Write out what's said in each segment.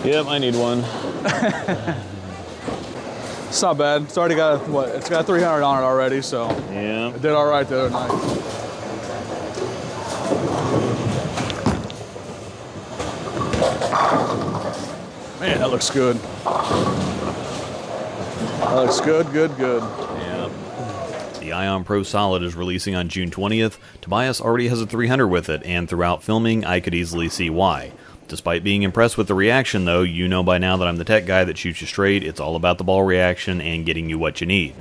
Yep, I need one. It's not bad. It's already got, what, it's got 300 on it already, so Yeah. it did all right the other night. Man, that looks good. That looks good, good, good. Yeah. The Ion Pro Solid is releasing on June 20th. Tobias already has a 300 with it, and throughout filming, I could easily see why. Despite being impressed with the reaction, though, you know by now that I'm the tech guy that shoots you straight. It's all about the ball reaction and getting you what you need.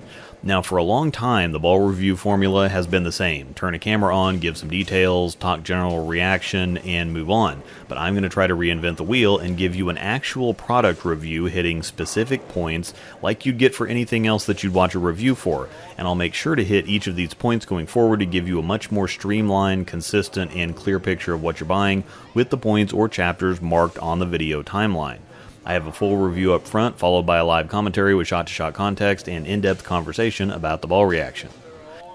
Now, for a long time, the ball review formula has been the same. Turn a camera on, give some details, talk general reaction, and move on. But I'm going to try to reinvent the wheel and give you an actual product review hitting specific points like you'd get for anything else that you'd watch a review for. And I'll make sure to hit each of these points going forward to give you a much more streamlined, consistent, and clear picture of what you're buying with the points or chapters marked on the video timeline. I have a full review up front, followed by a live commentary with shot-to-shot context and in-depth conversation about the ball reaction.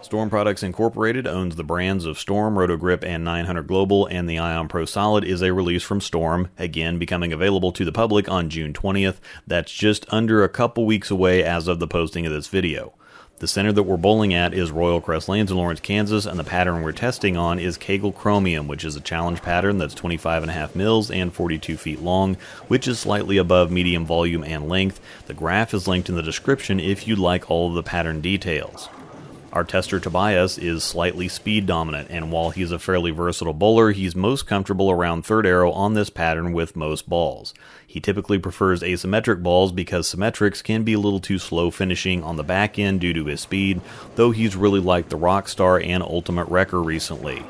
Storm Products Incorporated owns the brands of Storm, Rotogrip, and 900 Global, and the Ion Pro Solid is a release from Storm, again becoming available to the public on June 20th. That's just under a couple weeks away as of the posting of this video. The center that we're bowling at is Royal Crest Lanes in Lawrence, Kansas, and the pattern we're testing on is Kegel Chromium, which is a challenge pattern that's 25.5 mils and 42 feet long, which is slightly above medium volume and length. The graph is linked in the description if you'd like all of the pattern details. Our tester Tobias is slightly speed dominant, and while he's a fairly versatile bowler, he's most comfortable around third arrow on this pattern with most balls. He typically prefers asymmetric balls because symmetrics can be a little too slow finishing on the back end due to his speed, though he's really liked the Rockstar and Ultimate Wrecker recently.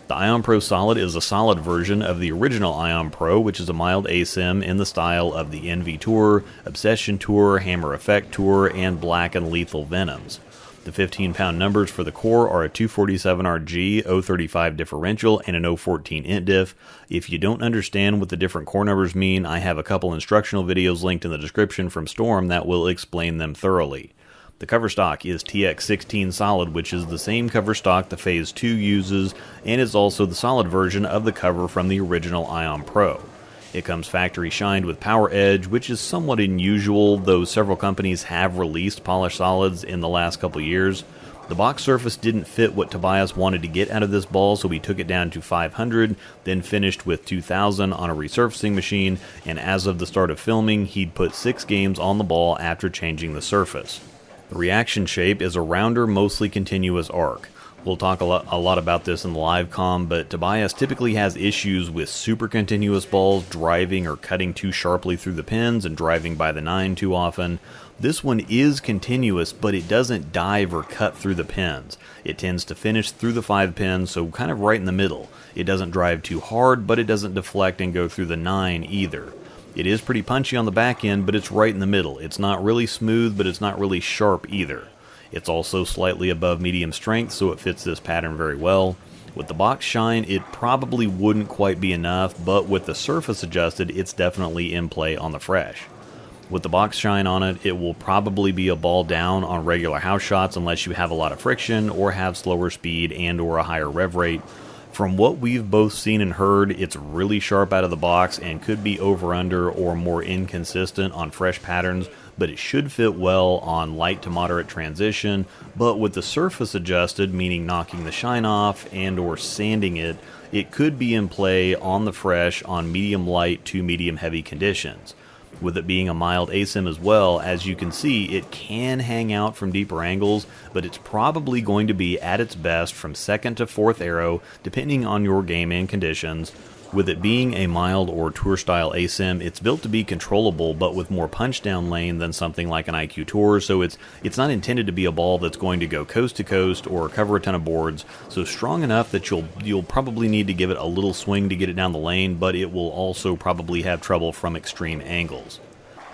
The Ion Pro Solid is a solid version of the original Ion Pro, which is a mild asim in the style of the Envy Tour, Obsession Tour, Hammer Effect Tour, and Black and Lethal Venoms. The 15-pound numbers for the core are a 247RG, 035 differential, and an 014 int diff. If you don't understand what the different core numbers mean, I have a couple instructional videos linked in the description from Storm that will explain them thoroughly. The cover stock is TX16 Solid, which is the same cover stock the Phase 2 uses, and is also the solid version of the cover from the original Ion Pro. It comes factory shined with Power Edge, which is somewhat unusual, though several companies have released polished solids in the last couple years. The box surface didn't fit what Tobias wanted to get out of this ball, so we took it down to 500, then finished with 2000 on a resurfacing machine, and as of the start of filming, he'd put 6 games on the ball after changing the surface. The reaction shape is a rounder, mostly continuous arc. We'll talk a lot about this in the live comm, but Tobias typically has issues with super continuous balls driving or cutting too sharply through the pins and driving by the 9 too often. This one is continuous, but it doesn't dive or cut through the pins. It tends to finish through the 5 pins, so kind of right in the middle. It doesn't drive too hard, but it doesn't deflect and go through the 9 either. It is pretty punchy on the back end, but it's right in the middle. It's not really smooth, but it's not really sharp either. It's also slightly above medium strength, so it fits this pattern very well. With the box shine, it probably wouldn't quite be enough, but with the surface adjusted, it's definitely in play on the fresh. With the box shine on it, it will probably be a ball down on regular house shots unless you have a lot of friction or have slower speed and or a higher rev rate. From what we've both seen and heard, it's really sharp out of the box and could be over-under or more inconsistent on fresh patterns, but it should fit well on light to moderate transition. But with the surface adjusted, meaning knocking the shine off and or sanding it, it could be in play on the fresh on medium light to medium heavy conditions. With it being a mild asim as well, as you can see, it can hang out from deeper angles, but it's probably going to be at its best from 2nd to 4th arrow, depending on your game and conditions. With it being a mild or tour-style asim, it's built to be controllable, but with more punch-down lane than something like an IQ Tour, so it's not intended to be a ball that's going to go coast-to-coast or cover a ton of boards, so strong enough that you'll probably need to give it a little swing to get it down the lane, but it will also probably have trouble from extreme angles.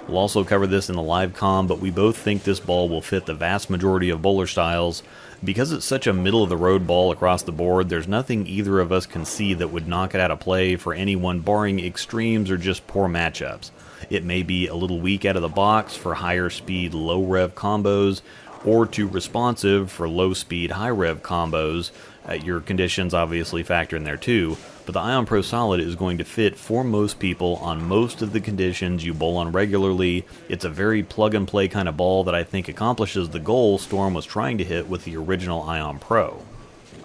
We'll also cover this in the live comm, but we both think this ball will fit the vast majority of bowler styles. Because it's such a middle-of-the-road ball across the board, there's nothing either of us can see that would knock it out of play for anyone barring extremes or just poor matchups. It may be a little weak out of the box for higher speed, low rev combos, or too responsive for low speed, high rev combos. Your conditions obviously factor in there too. but the Ion Pro Solid is going to fit for most people on most of the conditions you bowl on regularly. It's a very plug-and-play kind of ball that I think accomplishes the goal Storm was trying to hit with the original Ion Pro.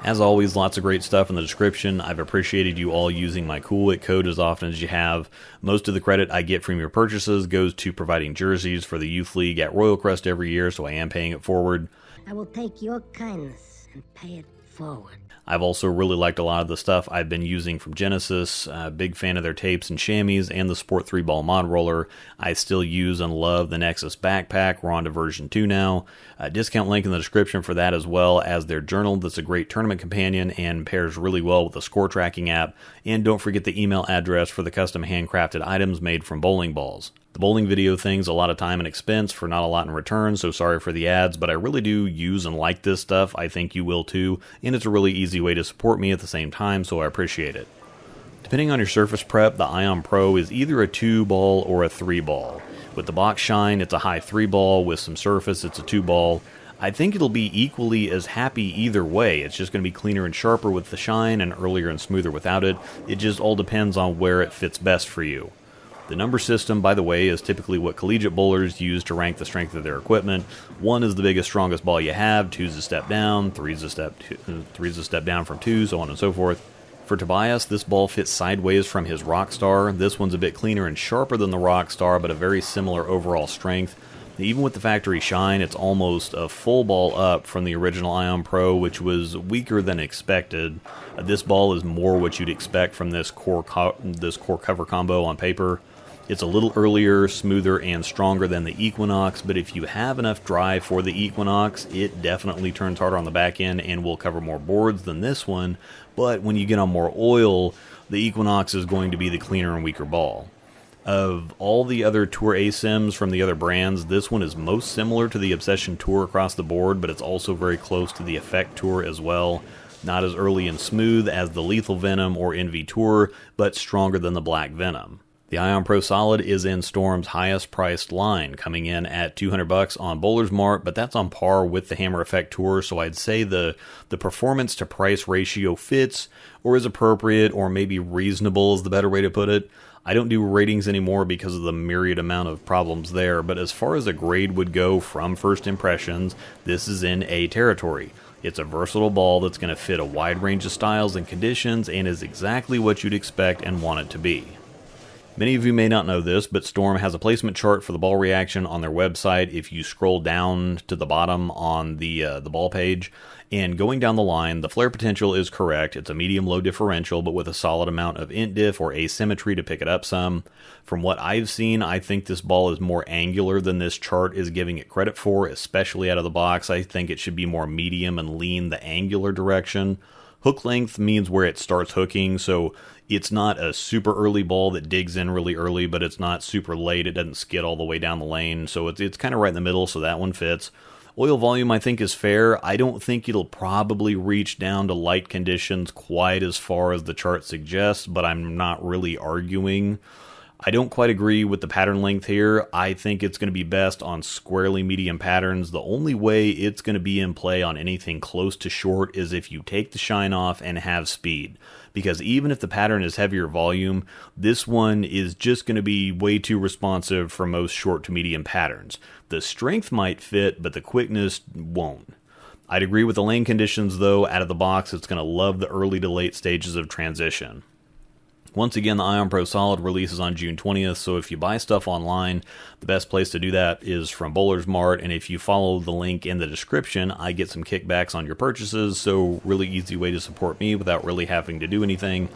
As always, lots of great stuff in the description. I've appreciated you all using my CoolWick code as often as you have. Most of the credit I get from your purchases goes to providing jerseys for the Youth League at Royal Crest every year, so I am paying it forward. I will take your kindness and pay it forward. I've also really liked a lot of the stuff I've been using from Genesis. Big fan of their tapes and chamois and the Sport 3 ball mod roller. I still use and love the Nexus backpack. We're on to version 2 now. Discount link in the description for that, as well as their journal that's a great tournament companion and pairs really well with the score tracking app. And don't forget the email address for the custom handcrafted items made from bowling balls. The bowling video thing's a lot of time and expense for not a lot in return, so sorry for the ads, but I really do use and like this stuff. I think you will too, and it's a really easy way to support me at the same time, so I appreciate it. Depending on your surface prep, the Ion Pro is either a 2-ball or a 3-ball. With the box shine, it's a high 3-ball. With some surface, it's a 2-ball. I think it'll be equally as happy either way. It's just going to be cleaner and sharper with the shine and earlier and smoother without it. It just all depends on where it fits best for you. The number system, by the way, is typically what collegiate bowlers use to rank the strength of their equipment. 1 is the biggest, strongest ball you have, 2's a step down, 3's a step down from 2, so on and so forth. For Tobias, this ball fits sideways from his Rockstar. This one's a bit cleaner and sharper than the Rockstar, but a very similar overall strength. Even with the factory shine, it's almost a full ball up from the original Ion Pro, which was weaker than expected. This ball is more what you'd expect from this core cover combo on paper. It's a little earlier, smoother, and stronger than the Equinox, but if you have enough drive for the Equinox, it definitely turns harder on the back end and will cover more boards than this one. But when you get on more oil, the Equinox is going to be the cleaner and weaker ball. Of all the other Tour ASIMs from the other brands, this one is most similar to the Obsession Tour across the board, but it's also very close to the Effect Tour as well. Not as early and smooth as the Lethal Venom or Envy Tour, but stronger than the Black Venom. The Ion Pro Solid is in Storm's highest priced line, coming in at $200 on Bowler's Mart, but that's on par with the Hammer Effect Tour, so I'd say the performance to price ratio fits, or is appropriate, or maybe reasonable is the better way to put it. I don't do ratings anymore because of the myriad amount of problems there, but as far as a grade would go from first impressions, this is in A territory. It's a versatile ball that's going to fit a wide range of styles and conditions, and is exactly what you'd expect and want it to be. Many of you may not know this, but Storm has a placement chart for the ball reaction on their website. If you scroll down to the bottom on the ball page, and going down the line, the flare potential is correct. It's a medium-low differential, but with a solid amount of int diff or asymmetry to pick it up some. From what I've seen, I think this ball is more angular than this chart is giving it credit for, especially out of the box. I think it should be more medium and lean the angular direction. Hook length means where it starts hooking, so it's not a super early ball that digs in really early, but it's not super late. It doesn't skid all the way down the lane, so it's kind of right in the middle, so that one fits. Oil volume, I think, is fair. I don't think it'll probably reach down to light conditions quite as far as the chart suggests, but I'm not really arguing. I don't quite agree with the pattern length here. I think it's going to be best on squarely medium patterns. The only way it's going to be in play on anything close to short is if you take the shine off and have speed. Because even if the pattern is heavier volume, this one is just going to be way too responsive for most short to medium patterns. The strength might fit, but the quickness won't. I'd agree with the lane conditions though. Out of the box, it's going to love the early to late stages of transition. Once again, the Ion Pro Solid releases on June 20th, so if you buy stuff online, the best place to do that is from Bowler's Mart, and if you follow the link in the description, I get some kickbacks on your purchases, so really easy way to support me without really having to do anything.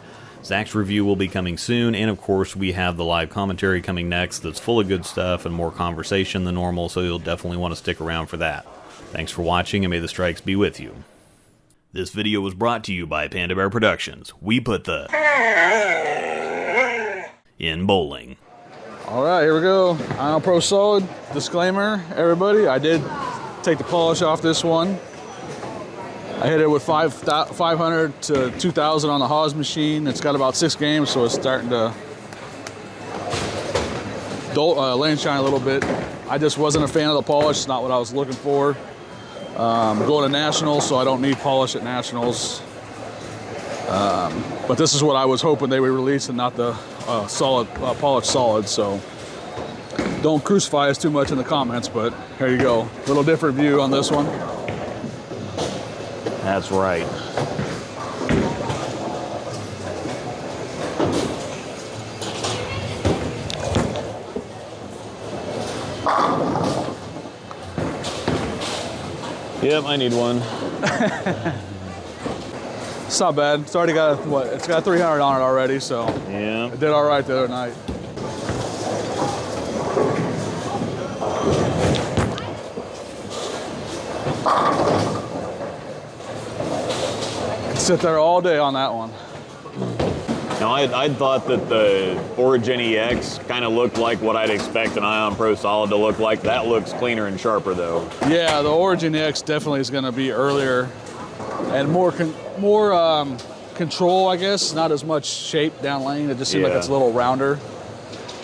Zach's review will be coming soon, and of course we have the live commentary coming next that's full of good stuff and more conversation than normal, so you'll definitely want to stick around for that. Thanks for watching, and may the strikes be with you. This video was brought to you by Panda Bear Productions. We put the in bowling. All right, here we go. Ion Pro Solid. Disclaimer, everybody, I did take the polish off this one. I hit it with 500 to 2,000 on the Haas machine. It's got about 6 games, so it's starting to lane shine a little bit. I just wasn't a fan of the polish. It's not what I was looking for. Going to nationals, so I don't need polish at nationals. But this is what I was hoping they would release, and not the solid polished solid. So don't crucify us too much in the comments, but here you go. A little different view on this one. That's right. Yep, I need one. It's not bad. It's already got what? It's got 300 on it already, so Yeah. it did all right the other night. Could sit there all day on that one. Now, I thought that the Origin EX kind of looked like what I'd expect an Ion Pro Solid to look like. That looks cleaner and sharper, though. Yeah, the Origin X definitely is going to be earlier and more control, I guess. Not as much shape down lane. It just seems like it's a little rounder.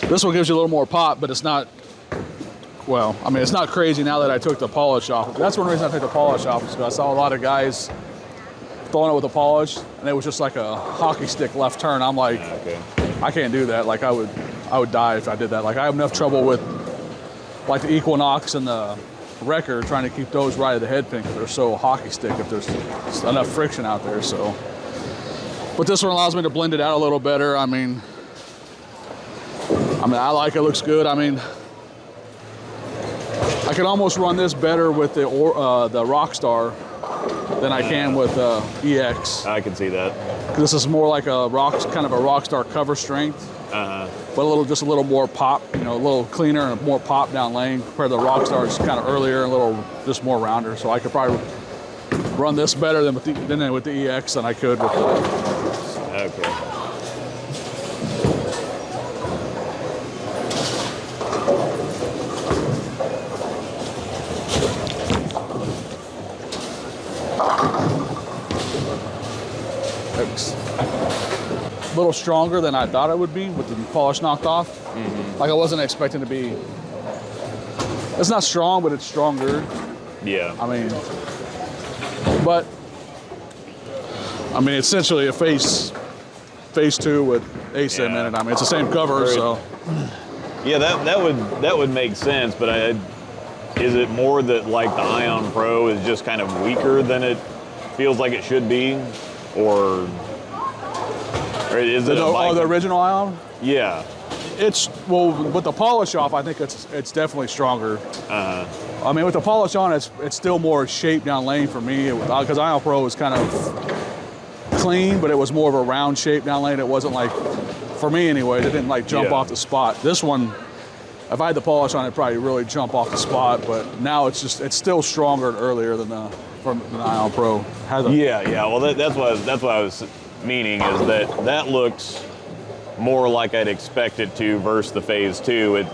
This one gives you a little more pop, but it's not. Well, I mean, it's not crazy now that I took the polish off. That's one reason I took the polish off, is because I saw a lot of guys throwing it with a polish, and it was just like a hockey stick left turn. I'm like, I can't do that. Like I would die if I did that. Like I have enough trouble with like the Equinox and the Wrecker, trying to keep those right at the head pin because they're so hockey stick if there's enough friction out there. So, but this one allows me to blend it out a little better. I mean, I like it. Looks good. I mean, I can almost run this better with the Rockstar than I can with EX. I can see that. This is more like kind of a Rockstar cover strength, but just a little more pop, a little cleaner and more pop down lane compared to the Rockstar. It's kind of earlier, and a little just more rounder. So I could probably run this better than with the EX than I could with the. Okay. A little stronger than I thought it would be with the polish knocked off. Like I wasn't expecting to be. It's not strong, but it's stronger. Yeah. Essentially a phase 2 with ASIM in it. I mean, it's the same cover, so. Yeah, that would make sense, but is it more that like the Ion Pro is just kind of weaker than it feels like it should be, or is it the original Ion? Yeah. With the polish off, I think it's definitely stronger. I mean, with the polish on, it's still more shape down lane for me, because Ion Pro was kind of clean, but it was more of a round shape down lane. It wasn't like, for me anyway, it didn't like jump off the spot. This one, if I had the polish on, it'd probably really jump off the spot, but now it's still stronger and earlier than the Ion Pro. Yeah. Well, that's what I was meaning, is that looks more like I'd expect it to versus the Phase 2.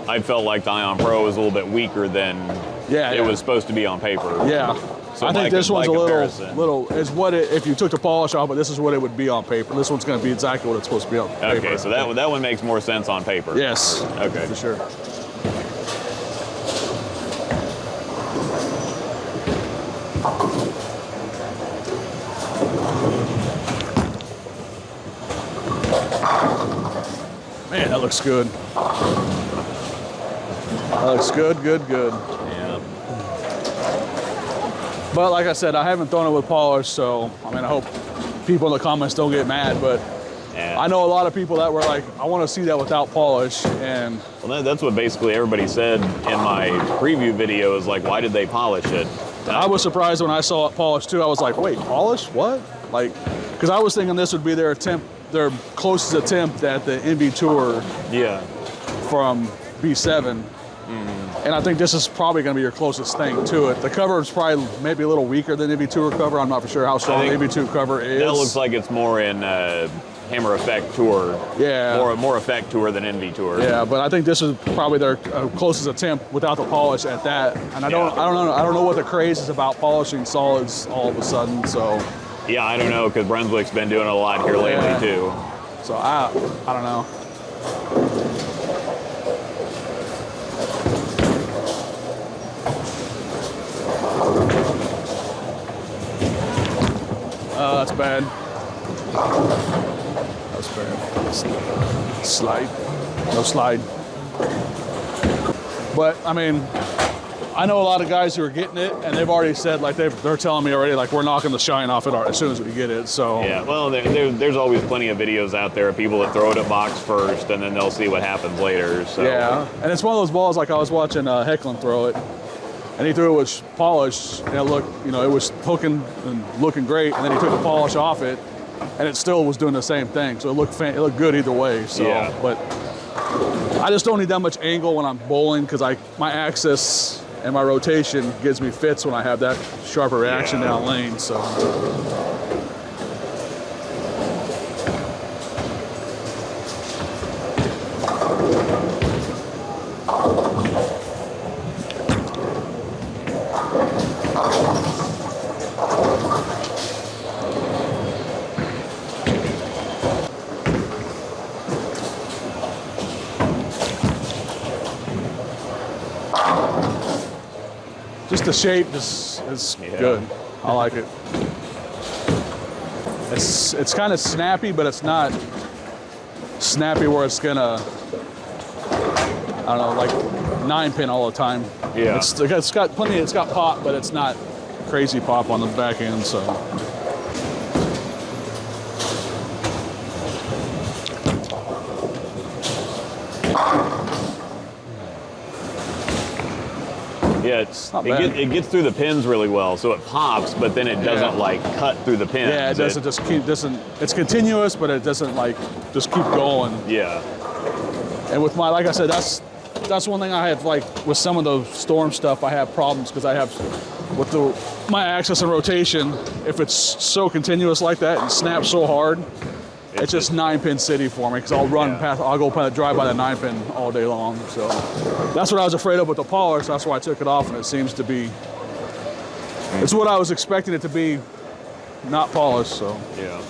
I felt like the Ion Pro was a little bit weaker than it was supposed to be on paper. Yeah. So I think this one's a little if you took the polish off, but this is what it would be on paper. This one's going to be exactly what it's supposed to be on paper. Okay, so that one makes more sense on paper. Yes. Okay. For sure. Man, that looks good. That looks good. Yeah. But like I said, I haven't thrown it with polish, so I hope people in the comments don't get mad. But I know a lot of people that were like, I want to see that without polish, and that's what basically everybody said in my preview video, is like, why did they polish it? I was surprised when I saw it polished too. I was like, wait, polish? What? Like, because I was thinking this would be their closest attempt at the NV Tour. Yeah. From B7. And I think this is probably going to be your closest thing to it. The cover is probably maybe a little weaker than NV Tour cover. I'm not for sure how strong NV Tour cover is. That looks like it's more in Hammer Effect Tour. Yeah. More Effect Tour than NV Tour. Yeah, but I think this is probably their closest attempt without the polish at that. And I don't know what the craze is about polishing solids all of a sudden. So. Yeah, I don't know, because Brunswick's been doing it a lot here lately too. So I don't know. That's bad. That's fair. Slide. No slide. But, I mean, I know a lot of guys who are getting it, and they've already said, like, they're telling me already, like, we're knocking the shine off it as soon as we get it, so. Yeah, well, there's always plenty of videos out there of people that throw it at box first, and then they'll see what happens later, so. Yeah, and it's one of those balls, like I was watching Hecklin throw it, and he threw it with polish, and it looked, you know, it was hooking and looking great, and then he took the polish off it, and it still was doing the same thing, so it looked good either way, so. Yeah. But I just don't need that much angle when I'm bowling, because my axis and my rotation gives me fits when I have that sharper reaction down lane, so. Just the shape is good. I like it. It's kind of snappy, but it's not snappy where it's gonna, I don't know, like 9-pin all the time. Yeah. It's got plenty. It's got pop, but it's not crazy pop on the back end. So. Yeah, it gets through the pins really well, so it pops, but then it doesn't like cut through the pins. Yeah, it doesn't. It's continuous, but it doesn't like just keep going. Yeah. And with like I said, that's one thing I have, like with some of the Storm stuff, I have problems because I have with my axis and rotation. If it's so continuous like that and snaps so hard, it's just 9-pin city for me because I'll run past, I'll go drive by the 9-pin all day long. So that's what I was afraid of with the polish. That's why I took it off, and it seems to be. It's what I was expecting it to be, not polished. So yeah.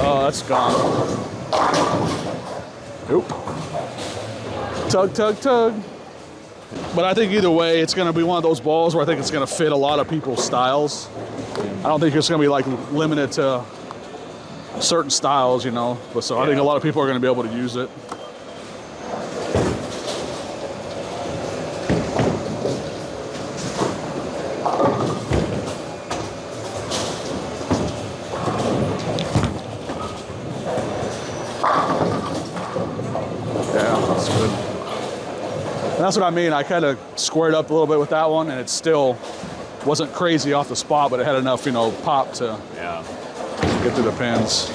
Oh, that's gone. Nope. Tug, tug, tug. But I think either way, it's going to be one of those balls where I think it's going to fit a lot of people's styles. I don't think it's going to be like limited to certain styles, you know. But so I think a lot of people are going to be able to use it. And that's what I mean. I kind of squared up a little bit with that one, and it still wasn't crazy off the spot, but it had enough, you know, pop to get through the pins.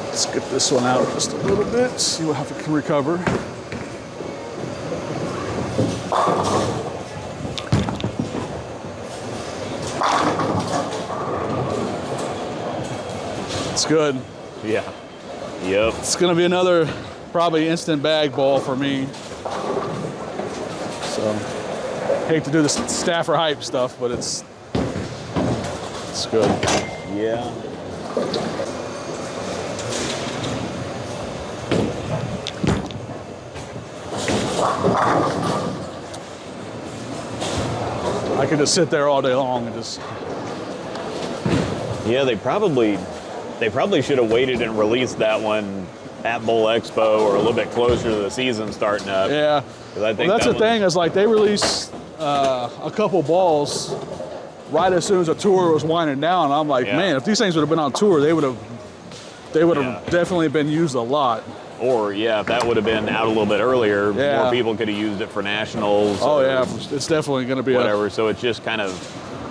Let's get this one out just a little bit, see how it can recover. It's good. Yeah. Yep. It's going to be another probably instant bag ball for me. So, hate to do the staffer hype stuff, but it's good. Yeah. I could just sit there all day long and just. Yeah, they probably should have waited and released that one at Bowl Expo or a little bit closer to the season starting up. Yeah. I think that's the thing is like they released a couple balls right as soon as the tour was winding down. I'm like, man, if these things would have been on tour, they would have definitely been used a lot. Or if that would have been out a little bit earlier, more people could have used it for nationals. Oh yeah, it's definitely going to be whatever. So it's just kind of.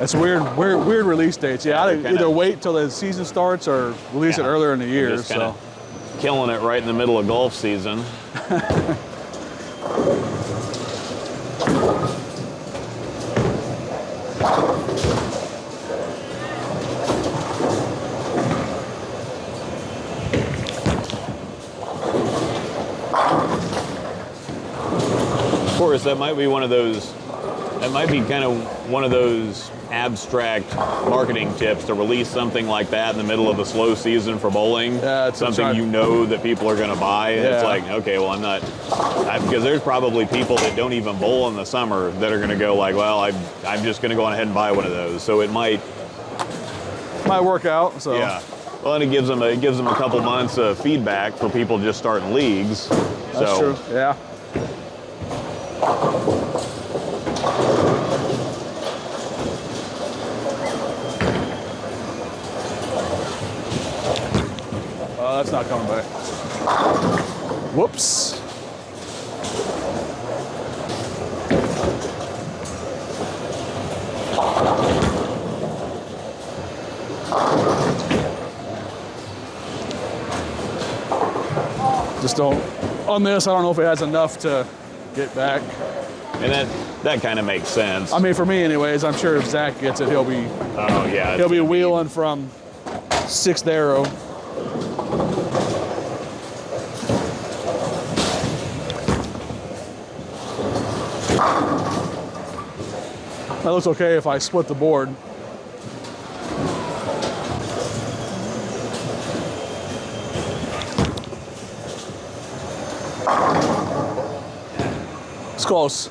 It's weird release dates. Yeah, I'd either wait till the season starts or release it earlier in the year. Just so killing it right in the middle of golf season. Of course, that might be one of those That might be kind of one of those abstract marketing tips to release something like that in the middle of a slow season for bowling. Yeah, it's something you know that people are going to buy. And it's Yeah. like, okay, well, because there's probably people that don't even bowl in the summer that are going to go like, well, I'm just going to go on ahead and buy one of those. So it might work out. So yeah. Well, and it gives them a couple months of feedback for people just starting leagues. that's true. Yeah. That's not coming back. Whoops. Just don't, on this, I don't know if it has enough to get back. And that kind of makes sense. I mean, for me anyways, I'm sure if Zach gets it, he'll be wheeling from 6th arrow. That looks okay if I split the board. It's close.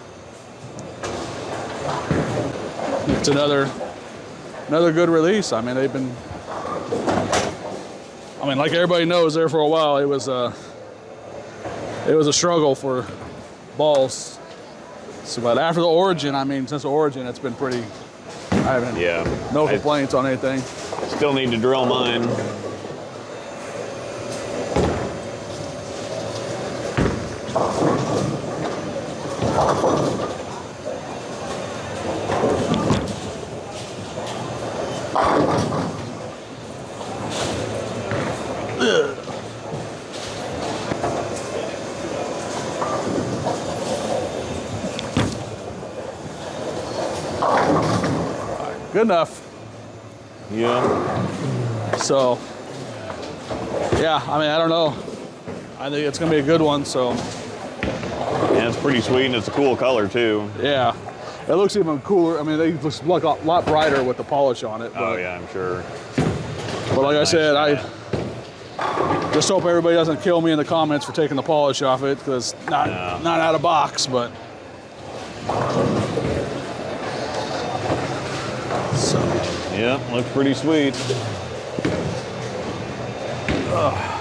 It's another good release. I mean, like everybody knows, there for a while it was a struggle for balls. So, but after the origin, since the origin, it's been pretty. I haven't. Yeah. No complaints on anything. Still need to drill mine. Good enough. Yeah. So, yeah, I don't know. I think it's going to be a good one, so. And it's pretty sweet, and it's a cool color, too. Yeah. It looks even cooler. It looks like a lot brighter with the polish on it. Oh, yeah, I'm sure. But like I said, I just hope everybody doesn't kill me in the comments for taking the polish off it, because not out of box, but. So. Yeah, looks pretty sweet. Ugh.